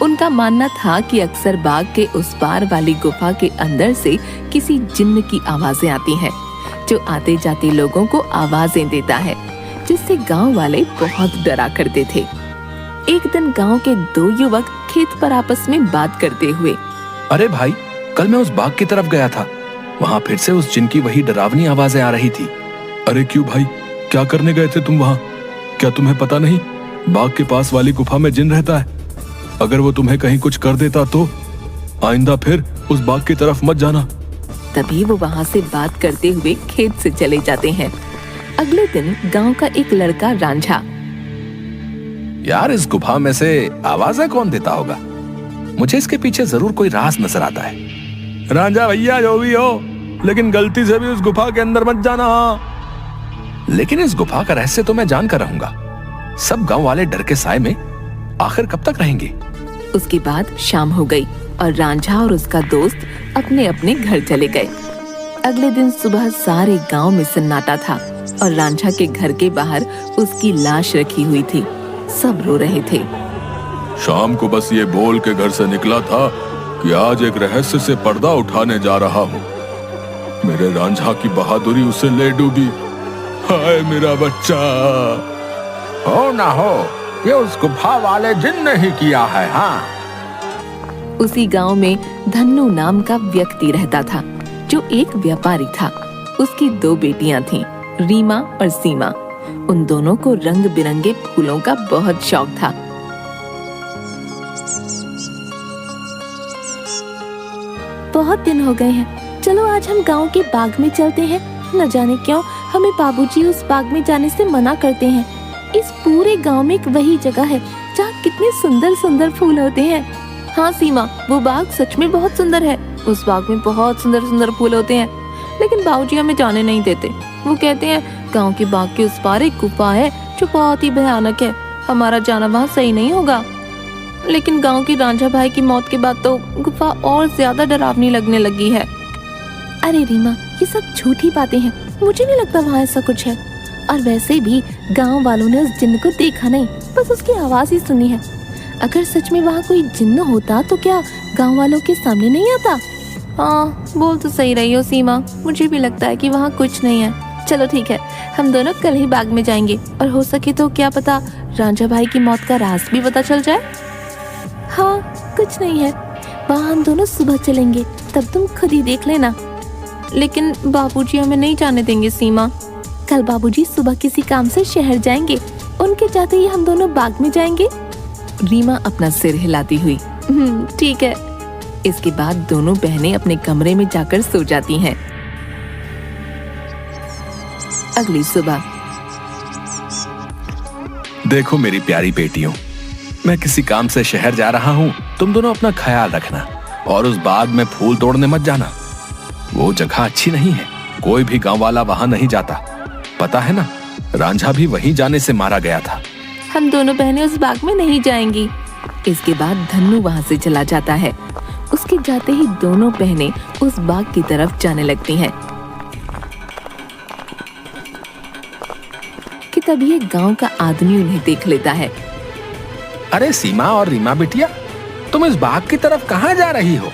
उनका मानना था कि अक्सर बाग के उस पार वाली गुफा के अंदर से किसी जिन्न की आवाजें आती हैं, जो आते जाते लोगों को आवाजें देता है, जिससे गांव वाले बहुत डरा करते थे। एक दिन गांव के दो युवक खेत पर आपस में बात करते हुए, अरे भाई, कल मैं उस बाग की तरफ गया था, वहाँ फिर से उस जिन की वही डरावनी आवाजें आ रही थी। अरे क्यों भाई, क्या करने गए थे तुम वहाँ? क्या तुम्हें पता नहीं बाग के पास वाली गुफा में जिन रहता है? अगर वो तुम्हें कहीं कुछ कर देता तो आइंदा फिर उस बाग की तरफ मत जाना। तभी वो वहाँ से बात करते हुए खेत से चले जाते हैं। अगले दिन गांव का एक लड़का रांझा, यार, इस गुफा में से आवाजें कौन देता होगा? मुझे इसके पीछे जरूर कोई राज नजर आता है। रांझा भैया, जो भी हो, लेकिन गलती से भी उस गुफा के अंदर मत जाना। लेकिन इस गुफा का रहस्य तो मैं जान कर रहूंगा। सब गांव वाले डर के साए में आखिर कब तक रहेंगे? उसके बाद शाम हो गई और रांझा और उसका दोस्त अपने अपने घर चले गए। अगले दिन सुबह सारे गांव में सन्नाटा था और रांझा के घर के बाहर उसकी लाश रखी हुई थी। सब रो रहे थे। शाम को बस ये बोल के घर से निकला था कि आज एक रहस्य से पर्दा उठाने जा रहा हूँ। मेरे रांझा की बहादुरी उसे ले डूबी। हाय मेरा बच्चा। हो ना हो, ये उस गुफा वाले जिन ने ही किया है। हाँ, उसी गांव में धन्नू नाम का व्यक्ति रहता था, जो एक व्यापारी था। उसकी दो बेटियां थीं, रीमा और सीमा। उन दोनों को रंग बिरंगे फूलों का बहुत शौक था। बहुत दिन हो गए हैं, चलो आज हम गांव के बाग में चलते हैं। न जाने क्यों हमें बाबूजी उस बाग में जाने से मना करते हैं। इस पूरे गांव में एक वही जगह है जहाँ कितने सुंदर सुंदर फूल होते हैं। हाँ सीमा, वो बाग सच में बहुत सुंदर है। उस बाग में बहुत सुंदर सुंदर फूल होते हैं, लेकिन बाबूजी हमें जाने नहीं देते। वो कहते हैं गांव के बाग के उस पार एक गुफा है जो बहुत ही भयानक है, हमारा जाना वहाँ सही नहीं होगा। लेकिन गांव की रांझा भाई की मौत के बाद तो गुफा और ज्यादा डरावनी लगने लगी है। अरे रीमा, ये सब झूठी बातें हैं, मुझे नहीं लगता वहाँ ऐसा कुछ है। और वैसे भी गांव वालों ने उस जिन्न को देखा नहीं, बस उसकी आवाज ही सुनी है। अगर सच में वहाँ कोई जिन्न होता तो क्या गांव वालों के सामने नहीं आता? हाँ, बोल तो सही रही हो सीमा, मुझे भी लगता है कि वहाँ कुछ नहीं है। चलो ठीक है, हम दोनों कल ही बाग में जाएंगे और हो सके तो क्या पता रांझा भाई की मौत का राज भी पता चल जाए। हाँ, कुछ नहीं है, वहाँ हम दोनों सुबह चलेंगे, तब तुम खुद ही देख लेना। लेकिन बाबूजी हमें नहीं जाने देंगे सीमा। कल बाबूजी सुबह किसी काम से शहर जाएंगे, उनके जाते ही हम दोनों बाग में जाएंगे। रीमा अपना सिर हिलाती हुई ठीक है। इसके बाद दोनों बहनें अपने कमरे में जाकर सो जाती हैं। अगली सुबह, देखो मेरी प्यारी बेटियों, मैं किसी काम से शहर जा रहा हूँ। तुम दोनों अपना ख्याल रखना और उस बाग में फूल तोड़ने मत जाना। वो जगह अच्छी नहीं है, कोई भी गांव वाला वहां नहीं जाता। पता है ना, रांझा भी वहीं जाने से मारा गया था। हम दोनों बहनें उस बाग में नहीं जाएंगी। इसके बाद धन्नू वहां से चला जाता है। उसके जाते ही दोनों बहनें उस बाग की तरफ जाने लगती हैं कि तभी एक गांव का आदमी उन्हें देख लेता है। अरे सीमा और रीमा बिटिया, तुम इस बाग की तरफ कहाँ जा रही हो?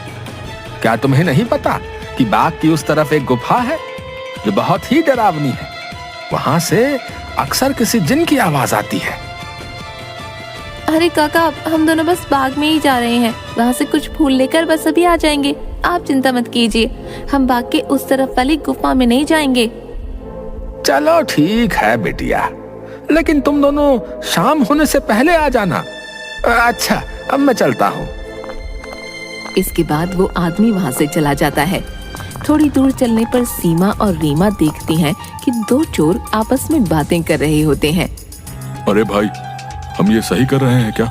क्या तुम्हें नहीं पता कि बाग की उस तरफ एक गुफा है जो बहुत ही डरावनी है? वहां से अक्सर किसी जिन की आवाज आती है। अरे काका, हम दोनों बस बाग में ही जा रहे हैं, वहाँ से कुछ फूल लेकर बस अभी आ जाएंगे। आप चिंता मत कीजिए, हम बाग के उस तरफ वाली गुफा में नहीं जाएंगे। चलो ठीक है बेटिया, लेकिन तुम दोनों शाम होने से पहले आ जाना। अच्छा, अब मैं चलता हूँ। इसके बाद वो आदमी वहाँ से चला जाता है। थोड़ी दूर चलने पर सीमा और रीमा देखती हैं कि दो चोर आपस में बातें कर रहे होते हैं। अरे भाई, हम ये सही कर रहे हैं क्या?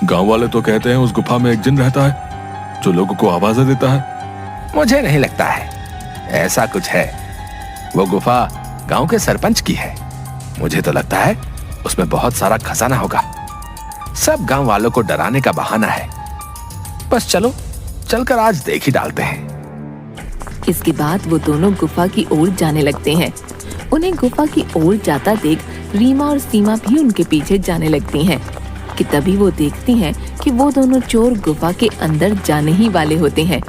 गांव वाले तो कहते हैं उस गुफा में एक जिन रहता है जो लोगों को आवाजें देता है। मुझे नहीं लगता है ऐसा कुछ है। वो गुफा गांव के सरपंच की है। मुझे तो लगता है उसमें बहुत सारा खजाना होगा। सब गांव वालों को डराने का बहाना है। बस चलो, चलकर आज देख ही डालते हैं। इसके बाद वो दोनों गुफा की ओर जाने लगते हैं। उन्हें गुफा की ओर जाता देख रीमा और सीमा भी उनके पीछे जाने लगती हैं। कि तभी वो देखती हैं कि वो दोनों चोर गुफा के अंदर जाने ही वाले होते हैं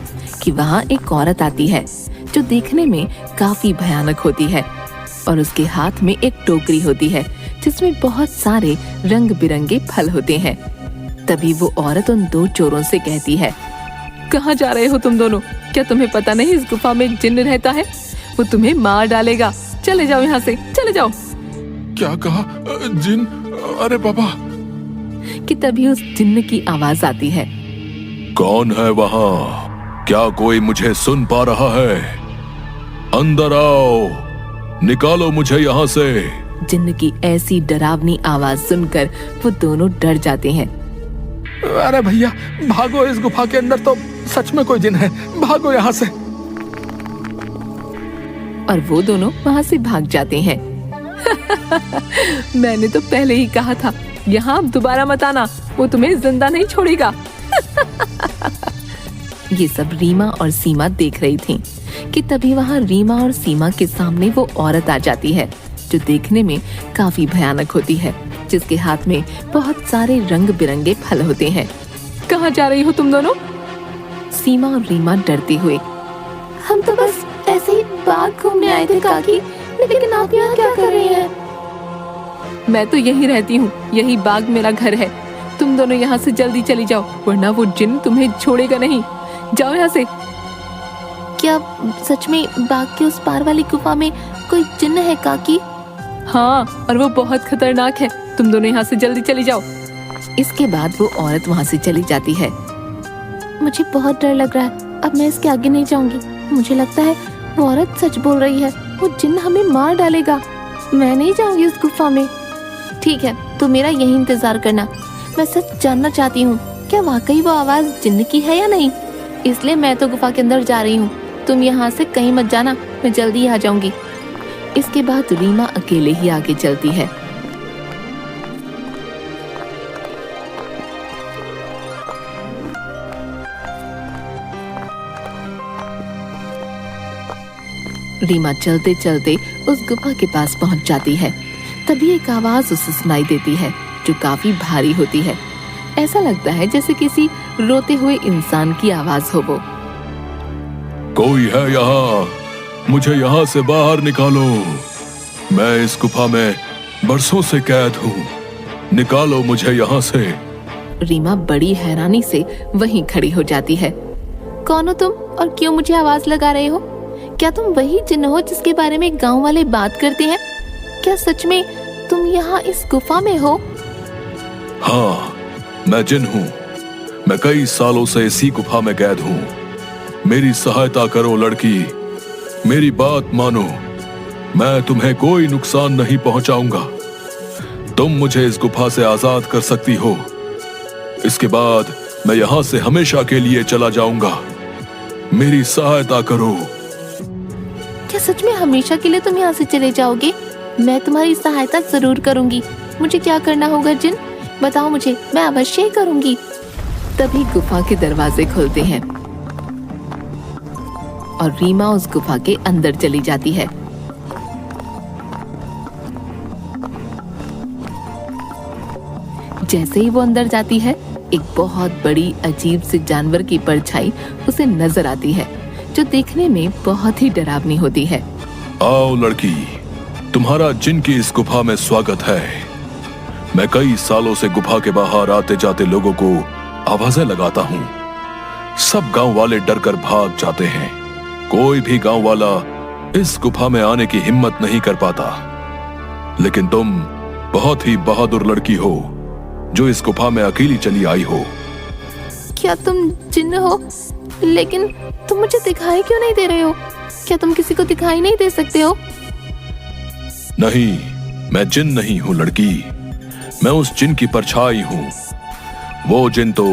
कि वहाँ एक औरत आती है जो देखने में काफी भयानक होती है और उसके हाथ में एक टोकरी होती है जिसमें बहुत सारे रंग बिरंगे फल होते हैं। तभी वो औरत उन दो चोरों से कहती है, कहाँ जा रहे हो तुम दोनों? क्या तुम्हें पता नहीं इस गुफा में एक जिन्न रहता है? वो तुम्हें मार डालेगा। चले जाओ यहाँ से, चले जाओ। क्या कहा? जिन? अरे बाबा। कि तभी उस जिन्न की आवाज आती है, कौन है वहाँ? क्या कोई मुझे सुन पा रहा है? अंदर आओ, निकालो मुझे यहाँ से। जिन्न की ऐसी डरावनी आवाज सुनकर वो दोनों डर जाते हैं। अरे भैया भागो, इस गुफा के अंदर तो सच में कोई जिन है, भागो यहाँ से। और वो दोनों वहाँ से भाग जाते हैं। मैंने तो पहले ही कहा था, यहाँ अब दोबारा मत आना, वो तुम्हें जिंदा नहीं छोड़ेगा। ये सब रीमा और सीमा देख रही थीं कि तभी वहाँ रीमा और सीमा के सामने वो औरत आ जाती है जो देखने में काफी भयानक होती है, जिसके हाथ में बहुत सारे रंग बिरंगे फल होते हैं। कहाँ जा रही हो तुम दोनों? सीमा और रीमा डरते हुए, हम तो बस ऐसे ही बाग घूमने आए थे काकी, लेकिन आप यहाँ क्या कर रही हैं? मैं तो यहीं रहती हूँ, यही बाग मेरा घर है। तुम दोनों यहाँ से जल्दी चली जाओ, वरना वो जिन तुम्हें छोड़ेगा नहीं। जाओ यहाँ से। क्या सच में बाग के उस पार वाली गुफा में कोई जिन्न है काकी? हाँ, और वो बहुत खतरनाक है। तुम दोनों यहाँ से जल्दी चली जाओ। इसके बाद वो औरत वहाँ से चली जाती है। मुझे बहुत डर लग रहा है, अब मैं इसके आगे नहीं जाऊंगी। मुझे लगता है वो औरत सच बोल रही है, वो जिन्न हमें मार डालेगा। मैं नहीं जाऊंगी उस गुफा में। ठीक है, तो मेरा यही इंतजार करना। मैं सच जानना चाहती हूँ, क्या वाकई वो आवाज जिन्न की है या नहीं? इसलिए मैं तो गुफा के अंदर जा रही हूँ। तुम यहाँ से कहीं मत जाना, मैं जल्दी ही आ जाऊंगी। इसके बाद रीमा अकेले ही आगे चलती है। रीमा चलते चलते उस गुफा के पास पहुंच जाती है। तभी एक आवाज उसे सुनाई देती है जो काफी भारी होती है। ऐसा लगता है जैसे किसी रोते हुए इंसान की आवाज हो वो। कोई है यहाँ? मुझे यहाँ से बाहर निकालो। मैं इस गुफा में बरसों से कैद हूँ, निकालो मुझे यहाँ से। रीमा बड़ी हैरानी से वहीं खड़ी हो जाती है। कौन हो तुम और क्यों मुझे आवाज लगा रहे हो? क्या तुम वही जिन्न हो जिसके बारे में गांव वाले बात करते हैं? क्या सच में तुम यहाँ इस गुफा में हो? हाँ, मैं जिन हूँ। मैं कई सालों से इसी गुफा में कैद हूँ। मेरी सहायता करो लड़की, मेरी बात मानो। मैं तुम्हें कोई नुकसान नहीं पहुंचाऊंगा। तुम मुझे इस गुफा से आजाद कर सकती हो। इसके बाद मैं यहाँ से हमेशा के लिए चला जाऊंगा। मेरी सहायता करो। क्या सच में हमेशा के लिए तुम यहाँ से चले जाओगे? मैं तुम्हारी सहायता जरूर करूंगी। मुझे क्या करना होगा जिन? बताओ मुझे, मैं अवश्य ही करूंगी। तभी गुफा के दरवाजे खुलते हैं और रीमा उस गुफा के अंदर चली जाती है। जैसे ही वो अंदर जाती है, एक बहुत बड़ी अजीब से जानवर की परछाई उसे नजर आती है जो देखने में बहुत ही डरावनी होती है। आओ लड़की, तुम्हारा जिन की इस गुफा में स्वागत है। मैं कई सालों से गुफा के बाहर आते जाते लोगों को आवाजें लगाता हूँ। सब गांव वाले डरकर भाग जाते हैं। कोई भी गांव वाला इस गुफा में आने की हिम्मत नहीं कर पाता। लेकिन तुम बहुत ही बहादुर लड़की हो जो इस गुफा में अकेली चली आई हो। क्या तुम जिन्न हो? लेकिन तुम मुझे दिखाई क्यों नहीं दे रहे हो? क्या तुम किसी को दिखाई नहीं दे सकते हो? नहीं, मैं जिन नहीं हूँ लड़की। मैं उस जिन की परछाई हूँ। वो जिन तो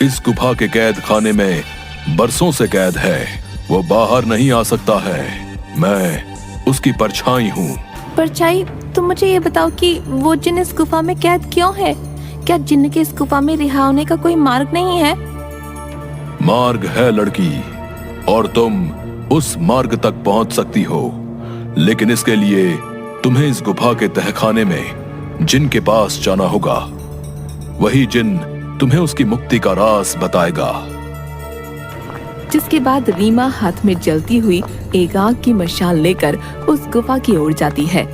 इस गुफा के कैद खाने में बरसों से कैद है। वो बाहर नहीं आ सकता है। मैं उसकी परछाई हूँ। परछाई? तुम मुझे ये बताओ कि वो जिन इस गुफा में कैद क्यों है? क्या जिन्न के इस गुफा में रिहा होने का कोई मार्ग नहीं है? मार्ग है लड़की, और तुम उस मार्ग तक पहुंच सकती हो। लेकिन इसके लिए तुम्हें इस गुफा के तहखाने में जिन के पास जाना होगा। वही जिन तुम्हें उसकी मुक्ति का राज बताएगा। जिसके बाद रीमा हाथ में जलती हुई एक आग की मशाल लेकर उस गुफा की ओर जाती है।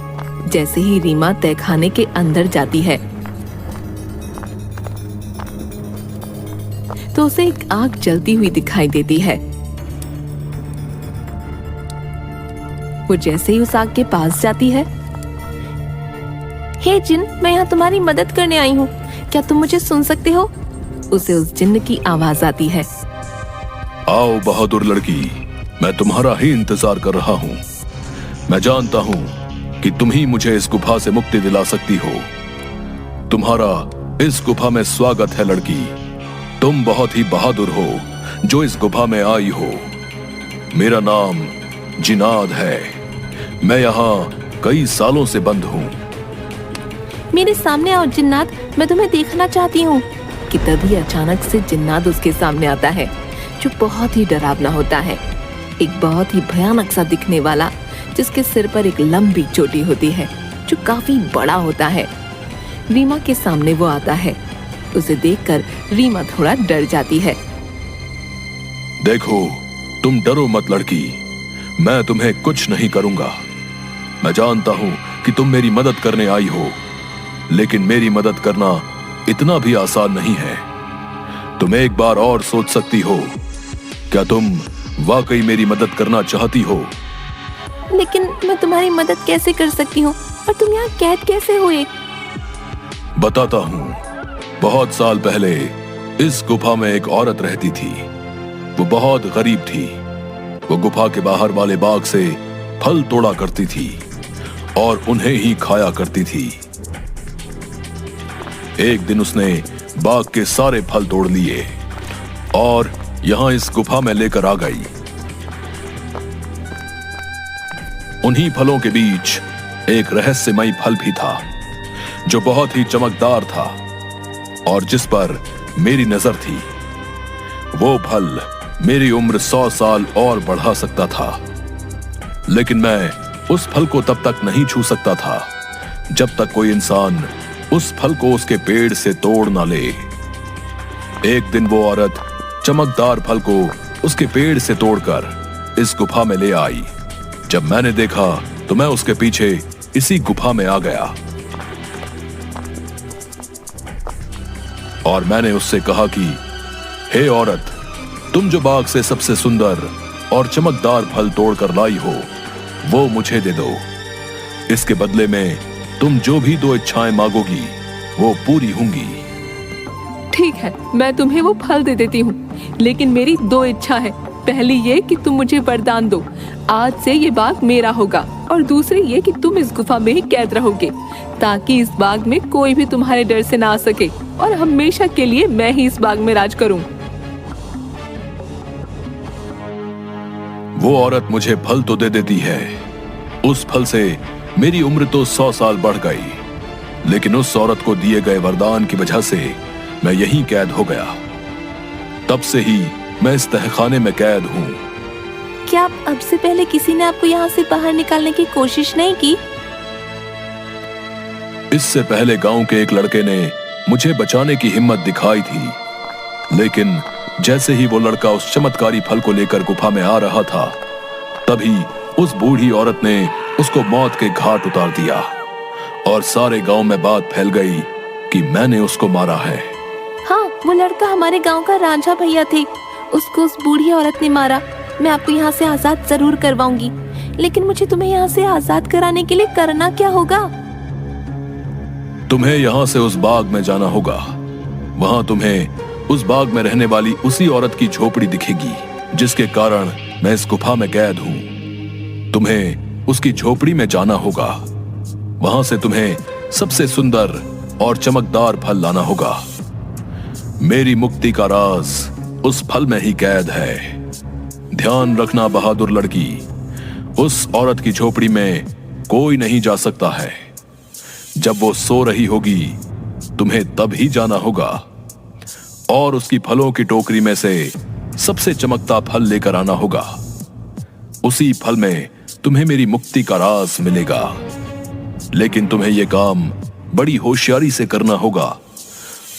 जैसे ही रीमा तहखाने के अंदर जाती है तो उसे एक आग जलती हुई दिखाई देती है। वो जैसे ही उस आग के पास जाती है, हे जिन, मैं यहाँ तुम्हारी मदद करने आई हूँ, क्या तुम मुझे सुन सकते हो? उसे उस जिन्न की आवाज आती है। आओ बहादुर लड़की, मैं तुम्हारा ही इंतजार कर रहा हूँ। मैं जानता हूँ कि तुम ही मुझे इस गुफा से मुक्ति दिला सकती हो। तुम्हारा इस गुफा में स्वागत है लड़की। तुम बहुत ही बहादुर हो जो इस गुफा में आई हो। मेरा नाम जिनाद है। मैं यहाँ कई सालों से बंद हूँ। मेरे सामने आओ जिन्नात, मैं तुम्हें देखना चाहती हूँ। कि तभी अचानक से जिन्नात उसके सामने आता है, जो बहुत ही डरावना होता है। एक बहुत ही भयानक सा दिखने वाला, जिसके सिर पर एक लंबी चोटी होती है जो काफी बड़ा होता है। रीमा के सामने वो आता है। उसे देखकर रीमा थोड़ा डर जाती है। देखो, तुम डरो मत लड़की, मैं तुम्हें कुछ नहीं करूंगा। मैं जानता हूं कि तुम मेरी मदद करने आई हो, लेकिन मेरी मदद करना इतना भी आसान नहीं है। तुम एक बार और सोच सकती हो। क्या तुम वाकई मेरी मदद करना चाहती हो? लेकिन मैं तुम्हारी मदद कैसे कर सकती हूँ, और तुम यहाँ कैद कैसे हुए? बताता हूँ। बहुत साल पहले इस गुफा में एक औरत रहती थी। वो बहुत गरीब थी। वो गुफा के बाहर वाले बाग से फल तोड़ा करती थी और उन्हें ही खाया करती थी। एक दिन उसने बाग के सारे फल तोड़ लिए और यहां इस गुफा में लेकर आ गई। उन्हीं फलों के बीच एक रहस्यमयी फल भी था, जो बहुत ही चमकदार था और जिस पर मेरी नजर थी। वो फल मेरी उम्र 100 साल और बढ़ा सकता था, लेकिन मैं उस फल को तब तक नहीं छू सकता था जब तक कोई इंसान उस फल को उसके पेड़ से तोड़ ना ले। एक दिन वो औरत चमकदार फल को उसके पेड़ से तोड़कर इस गुफा में ले आई। जब मैंने देखा तो मैं उसके पीछे इसी गुफा में आ गया और मैंने उससे कहा कि हे औरत, तुम जो बाग से सबसे सुंदर और चमकदार फल तोड़कर लाई हो, वो मुझे दे दो। इसके बदले में तुम जो भी 2 इच्छाएं मांगोगी वो पूरी होंगी। ठीक है, मैं तुम्हें वो फल दे देती हूँ, लेकिन मेरी 2 इच्छा है। पहली ये कि तुम मुझे वरदान दो, आज से ये बाग मेरा होगा, और दूसरी ये कि तुम इस गुफा में ही कैद रहोगे, ताकि इस बाग में कोई भी तुम्हारे डर से ना आ सके, और हमेशा के लिए मैं ही इस बाग में राज करूं। वो औरत मुझे फल तो दे देती है। उस फल से मेरी उम्र तो 100 साल बढ़ गई, लेकिन उस औरत को दिए गए वरदान की वजह से मैं यहीं कैद हो गया। तब से ही मैं इस तहखाने में कैद हूँ। क्या अब से पहले किसी ने आपको यहाँ से बाहर निकालने की कोशिश नहीं की? इससे पहले गांव के एक लड़के ने मुझे बचाने की हिम्मत दिखाई थी, लेकिन जैसे ही वो लड़का उस चमत्कारी फल को लेकर गुफा में आ रहा था, तभी उस बूढ़ी औरत ने उसको मौत के घाट उतार दिया और सारे गांव में बात फैल गई कि मैंने उसको मारा है। हाँ, वो लड़का हमारे गांव का रांझा भैया थे। उसको उस बूढ़ी औरत ने मारा। मैं आपको यहाँ से आजाद जरूर करवाऊंगी, लेकिन मुझे तुम्हें यहाँ से आजाद कराने के लिए करना क्या होगा? तुम्हें यहाँ से उस बाग में जाना होगा। वहां तुम्हें उस बाग में रहने वाली उसी औरत की झोपड़ी दिखेगी, जिसके कारण मैं इस गुफा में कैद हूँ। तुम्हें उसकी झोपड़ी में जाना होगा। वहां से तुम्हें सबसे सुंदर और चमकदार फल लाना होगा। मेरी मुक्ति का राज उस फल में ही कैद है। ध्यान रखना बहादुर लड़की, उस औरत की झोपड़ी में कोई नहीं जा सकता है। जब वो सो रही होगी, तुम्हें तब ही जाना होगा और उसकी फलों की टोकरी में से सबसे चमकता फल लेकर आना होगा। उसी फल में तुम्हें मेरी मुक्ति का राज मिलेगा, लेकिन तुम्हें यह काम बड़ी होशियारी से करना होगा।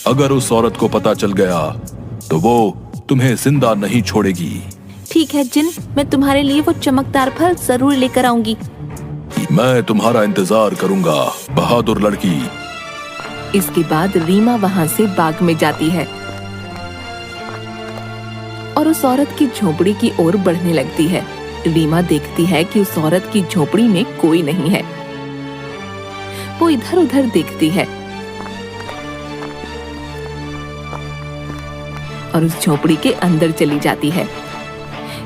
अगर उस औरत को पता चल गया तो वो तुम्हें जिंदा नहीं छोड़ेगी। ठीक है जिन, मैं तुम्हारे लिए वो चमकदार फल जरूर लेकर आऊंगी। मैं तुम्हारा इंतजार करूंगा बहादुर लड़की। इसके बाद रीमा वहां से बाग में जाती है और उस औरत की झोपड़ी की ओर बढ़ने लगती है। रीमा देखती है कि उस औरत की झोपड़ी में कोई नहीं है। वो इधर उधर देखती है और उस झोपड़ी के अंदर चली जाती है।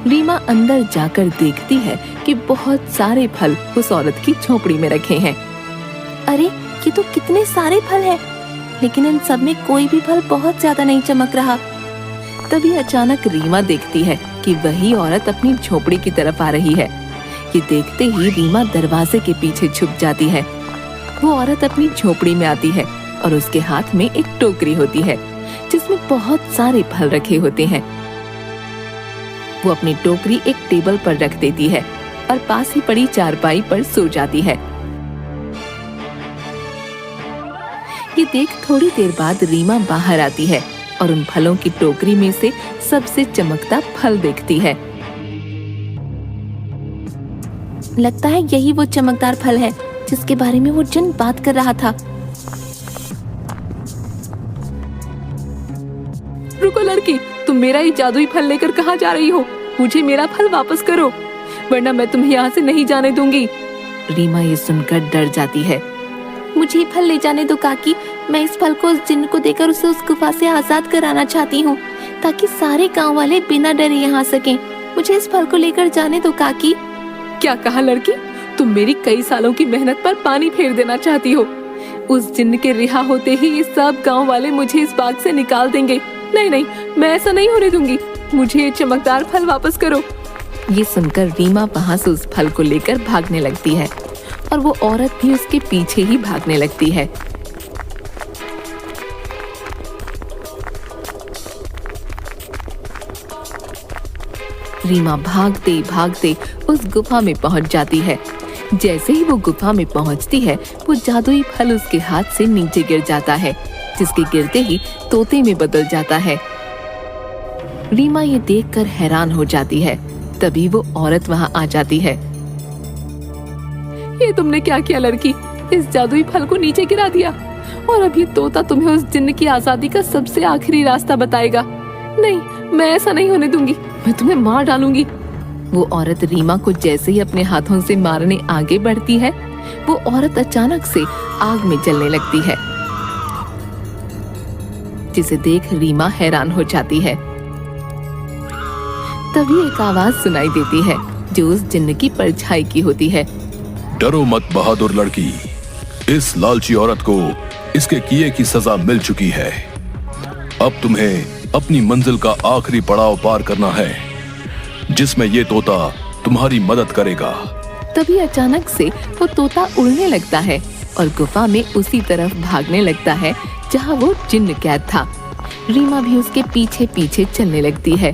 रीमा अंदर जाकर देखती है कि बहुत सारे फल उस औरत की झोपड़ी में रखे हैं। अरे ये तो कितने सारे फल हैं, लेकिन इन सब में कोई भी फल बहुत ज्यादा नहीं चमक रहा। तभी अचानक रीमा देखती है कि वही औरत अपनी झोपड़ी की तरफ आ रही है। ये देखते ही रीमा दरवाजे के पीछे छुप जाती है। वो औरत अपनी झोपड़ी में आती है और उसके हाथ में एक टोकरी होती है जिसमें बहुत सारे फल रखे होते हैं। वो अपनी टोकरी एक टेबल पर रख देती है और पास ही पड़ी चारपाई पर सो जाती है। ये देख थोड़ी देर बाद रीमा बाहर आती है और उन फलों की टोकरी में से सबसे चमकता फल देखती है। लगता है यही वो चमकदार फल है जिसके बारे में वो जिन बात कर रहा था। रुको लड़की, तुम मेरा ये जादुई फल लेकर कहाँ जा रही हो? मुझे मेरा फल वापस करो, वरना मैं तुम्हें यहाँ से नहीं जाने दूंगी। रीमा ये सुनकर डर जाती है। मुझे ये फल ले जाने दो काकी, मैं इस फल को उस जिन्न को देकर उसे उस गुफा से आजाद कराना चाहती हूँ, ताकि सारे गांव वाले बिना डरे यहाँ सकें। मुझे इस फल को लेकर जाने दो काकी। क्या कहा लड़की? तुम मेरी कई सालों की मेहनत पर पानी फेर देना चाहती हो? उस जिन्न के रिहा होते ही ये सब गांव वाले मुझे इस बाग से निकाल देंगे। नहीं नहीं, मैं ऐसा नहीं होने दूंगी। मुझे ये चमकदार फल वापस करो। ये सुनकर रीमा वहां से उस फल को लेकर भागने लगती है और वो औरत भी उसके पीछे ही भागने लगती है। रीमा भागते भागते उस गुफा में पहुंच जाती है। जैसे ही वो गुफा में पहुंचती है, वो जादुई फल उसके हाथ से नीचे गिर जाता है, जिसके गिरते ही तोते में बदल जाता है। रीमा ये देखकर हैरान हो जाती है। तभी वो औरत वहां आ जाती है। ये तुमने क्या किया लड़की? इस जादुई फल को नीचे गिरा दिया और अब ये तोता तुम्हें उस जिन्न की आजादी का सबसे आखिरी रास्ता बताएगा। नहीं, मैं ऐसा नहीं होने दूंगी, मैं तुम्हें मार डालूंगी। वो औरत रीमा को जैसे ही अपने हाथों से मारने आगे बढ़ती है, वो औरत अचानक से आग में जलने लगती है, जिसे देख रीमा हैरान हो जाती है। तभी एक आवाज सुनाई देती है जो उस जिन्न की परछाई की होती है। डरो मत बहादुर लड़की, इस लालची औरत को इसके किए की सजा मिल चुकी है। अब तुम्हें अपनी मंजिल का आखिरी पड़ाव पार करना है, जिसमें ये तोता तुम्हारी मदद करेगा। तभी अचानक से वो तोता उड़ने लगता है और गुफा में उसी तरफ भागने लगता है जहाँ वो जिन्न कैद था। रीमा भी उसके पीछे पीछे चलने लगती है।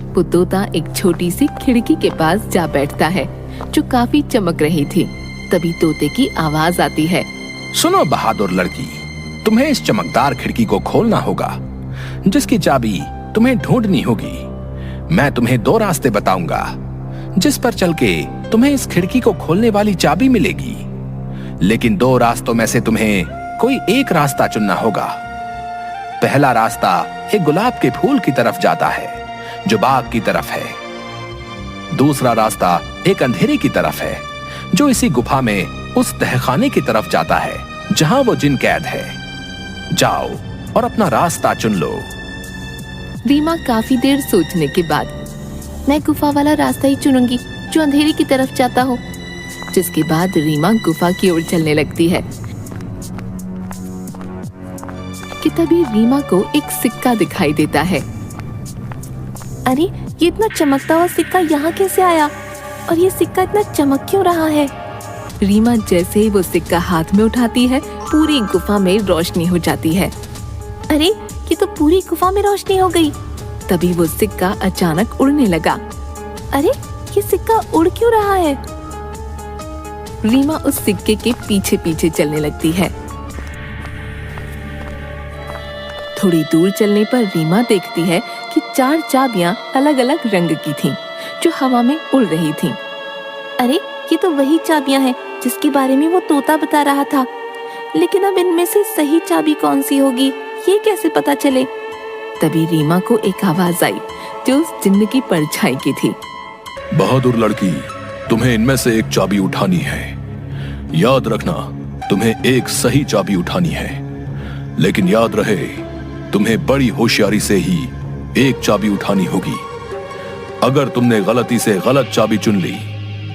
वो तोता एक छोटी सी खिड़की के पास जा बैठता है जो काफी चमक रही थी। तभी तोते की आवाज आती है। सुनो बहादुर लड़की, तुम्हें इस चमकदार खिड़की को खोलना होगा, जिसकी चाबी तुम्हें ढूंढनी होगी। मैं तुम्हें 2 रास्ते बताऊंगा, जिस पर चल के तुम्हें इस खिड़की को खोलने वाली चाबी मिलेगी। लेकिन 2 रास्तों में से तुम्हें कोई एक रास्ता चुनना होगा। पहला रास्ता एक गुलाब के फूल की तरफ जाता है, जो बाग की तरफ है। दूसरा रास्ता एक अंधेरे की तरफ है, जो इसी गुफा में उस तहखाने की तरफ जाता है जहां वो जिन कैद है। जाओ और अपना रास्ता चुन लो। रीमा काफी देर सोचने के बाद मैं गुफा वाला रास्ता ही चुनूंगी जो अंधेरे की तरफ जाता हो। जिसके बाद रीमा गुफा की ओर चलने लगती है कि तभी रीमा को एक सिक्का दिखाई देता है। अरे ये इतना चमकता हुआ सिक्का यहाँ कैसे आया, और ये सिक्का इतना चमक क्यों रहा है? रीमा जैसे ही वो सिक्का हाथ में उठाती है, पूरी गुफा में रोशनी हो जाती है। अरे ये तो पूरी गुफा में रोशनी हो गई। तभी वो सिक्का अचानक उड़ने लगा। अरे ये सिक्का उड़ क्यों रहा है? रीमा उस सिक्के के पीछे पीछे चलने लगती है। थोड़ी दूर चलने पर रीमा देखती है कि 4 चाबियां अलग अलग रंग की थीं, जो हवा में उड़ रही थीं। अरे ये तो वही चाबियां हैं जिसके बारे में वो तोता बता रहा था। लेकिन अब इनमें से सही चाबी कौन सी होगी, ये कैसे पता चले? तभी रीमा को एक आवाज आई जो उस जिन्न की परछाई की थी। बहादुर लड़की, तुम्हें इनमें से एक चाबी उठानी है। याद रखना, तुम्हें एक सही चाबी उठानी है। लेकिन याद रहे, तुम्हें बड़ी होशियारी से ही एक चाबी उठानी होगी। अगर तुमने गलती से गलत चाबी चुन ली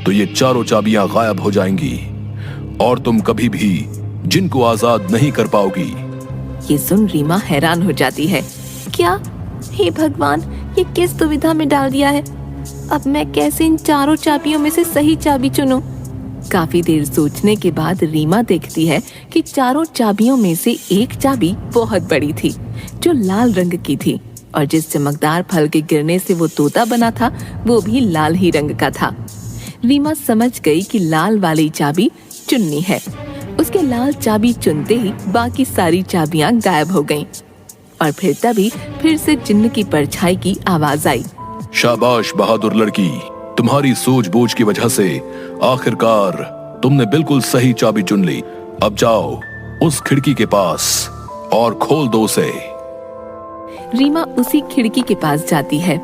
तो ये चारों चाबियां गायब हो जाएंगी और तुम कभी भी जिनको आजाद नहीं कर पाओगी। ये सुन रीमा हैरान हो जाती है। क्या? हे भगवान, ये किस दुविधा में डाल दिया है। अब मैं कैसे इन चारों चाबियों में से सही चाबी चुनूं? काफी देर सोचने के बाद रीमा देखती है कि चारों चाबियों में से एक चाबी बहुत बड़ी थी, जो लाल रंग की थी, और जिस चमकदार फल के गिरने से वो तोता बना था वो भी लाल ही रंग का था। रीमा समझ गई कि लाल वाली चाबी चुननी है। उसके लाल चाबी चुनते ही बाकी सारी चाबियां गायब हो गईं। और फिर तभी फिर से जिन्न की परछाई की आवाज आई। शाबाश बहादुर लड़की, तुम्हारी सूझबूझ की वजह से आखिरकार तुमने बिल्कुल सही चाबी चुन ली। अब जाओ उस खिड़की के पास और खोल दो उसे। रीमा उसी खिड़की के पास जाती है।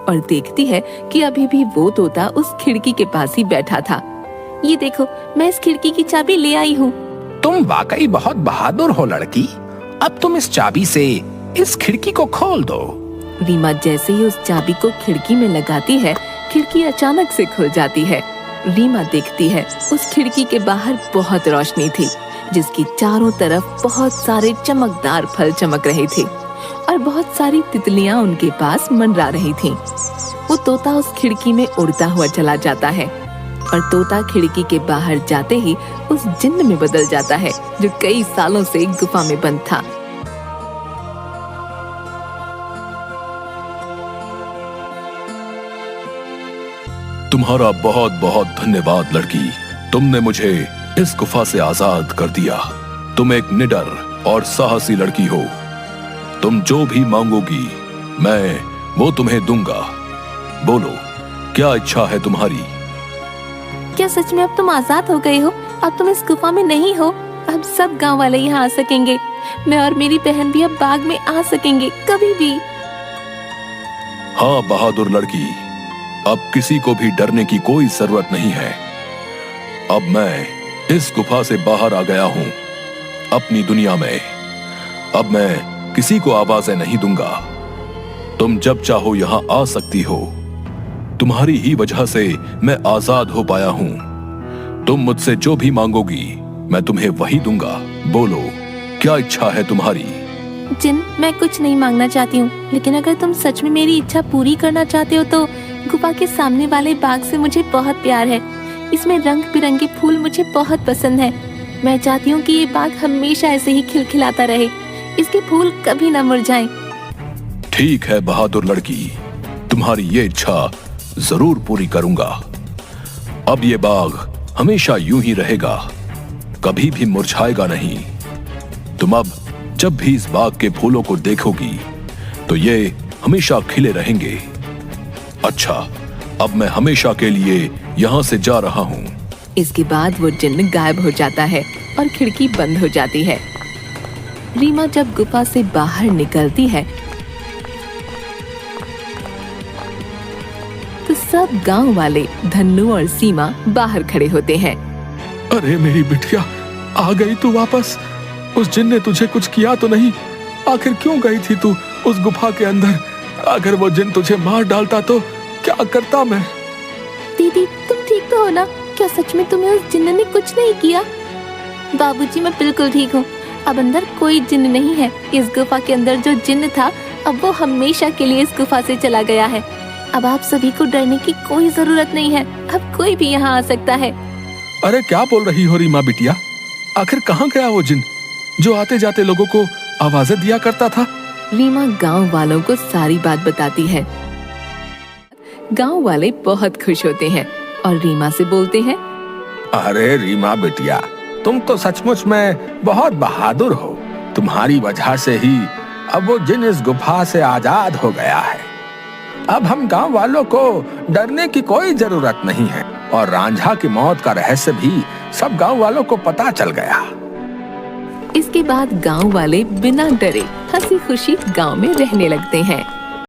और देखती है कि अभी भी वो तोता उस खिड़की के पास ही बैठा था। ये देखो, मैं इस खिड़की की चाबी ले आई हूँ। तुम वाकई बहुत बहादुर हो लड़की। अब तुम इस चाबी से इस खिड़की को खोल दो। रीमा जैसे ही उस चाबी को खिड़की में लगाती है, खिड़की अचानक से खुल जाती है। रीमा देखती है उस खिड़की के बाहर बहुत रोशनी थी, जिसकी चारों तरफ बहुत सारे चमकदार फल चमक रहे थे और बहुत सारी तितलियां उनके पास मंडरा रही थीं। वो तोता उस खिड़की में उड़ता हुआ चला जाता है और तोता खिड़की के बाहर जाते ही उस जिन्न में बदल जाता है, जो कई सालों से गुफा में बंद था। तुम्हारा बहुत बहुत धन्यवाद लड़की, तुमने मुझे इस गुफा से आजाद कर दिया। तुम एक निडर और साहसी लड़की हो। तुम जो भी मांगोगी मैं वो तुम्हें दूंगा। बोलो, क्या इच्छा है तुम्हारी? क्या सच में अब तुम आजाद हो गए हो? अब तुम इस गुफा में नहीं हो। अब सब गांव वाले यहाँ आ सकेंगे। मैं और मेरी बहन भी अब बाग में आ सकेंगे कभी भी। हाँ बहादुर लड़की, अब किसी को भी डरने की कोई जरूरत नहीं है। अब मैं इस गुफा से बाहर आ गया हूँ अपनी दुनिया में। अब मैं किसी को आवाजें नहीं दूंगा। तुम जब चाहो यहाँ आ सकती हो। तुम्हारी ही वजह से मैं आजाद हो पाया हूँ। तुम मुझसे जो भी मांगोगी मैं तुम्हें वही दूंगा। बोलो, क्या इच्छा है तुम्हारी? जिन, मैं कुछ नहीं मांगना चाहती हूँ, लेकिन अगर तुम सच में मेरी इच्छा पूरी करना चाहते हो तो गुफा के सामने वाले बाग से मुझे बहुत प्यार है। इसमें रंग बिरंगे फूल मुझे बहुत पसंद है। मैं चाहती हूँ कि ये बाग हमेशा ऐसे ही खिलखिलाता रहे, इसके फूल कभी न मुरझाएं। ठीक है बहादुर लड़की, तुम्हारी ये इच्छा जरूर पूरी करूंगा। अब ये बाग हमेशा यूं ही रहेगा, कभी भी मुरझाएगा नहीं। तुम अब जब भी इस बाग के फूलों को देखोगी तो ये हमेशा खिले रहेंगे। अच्छा, अब मैं हमेशा के लिए यहाँ से जा रहा हूँ। इसके बाद वो जिन्न गायब हो जाता है और खिड़की बंद हो जाती है। रीमा जब गुफा से बाहर निकलती है तो सब गांव वाले धन्नू और सीमा बाहर खड़े होते हैं। अरे मेरी बिटिया, आ गई तू वापस। उस जिन ने तुझे कुछ किया तो नहीं? आखिर क्यों गई थी तू उस गुफा के अंदर? अगर वो जिन तुझे मार डालता तो क्या करता मैं? दीदी, तुम ठीक तो हो ना? क्या सच में तुम्हें उस जिन्न ने कुछ नहीं किया? बाबूजी, मैं बिल्कुल ठीक हूँ। अब अंदर कोई जिन्न नहीं है। इस गुफा के अंदर जो जिन्न था अब वो हमेशा के लिए इस गुफा से चला गया है। अब आप सभी को डरने की कोई जरूरत नहीं है। अब कोई भी यहाँ आ सकता है। अरे क्या बोल रही हो रीमा बिटिया? आखिर कहाँ गया वो जिन जो आते जाते लोगों को आवाजें दिया करता था? रीमा गांव वालों को सारी बात बताती है। गांव वाले बहुत खुश होते हैं और रीमा से बोलते हैं, अरे रीमा बिटिया, तुम तो सचमुच में बहुत बहादुर हो। तुम्हारी वजह से ही अब वो जिन इस गुफा से आजाद हो गया है। अब हम गांव वालों को डरने की कोई जरूरत नहीं है और रांझा की मौत का रहस्य भी सब गांव वालों को पता चल गया। इसके बाद गांव वाले बिना डरे हंसी खुशी गांव में रहने लगते हैं।